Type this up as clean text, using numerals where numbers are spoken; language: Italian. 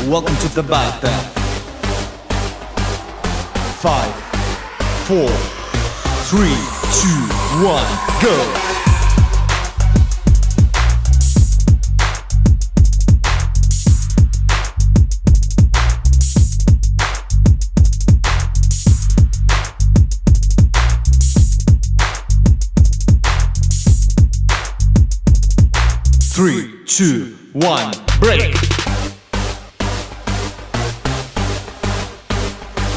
Welcome to the battle. 5, 4, 3, 2, 1, go! 3, 2, 1, break!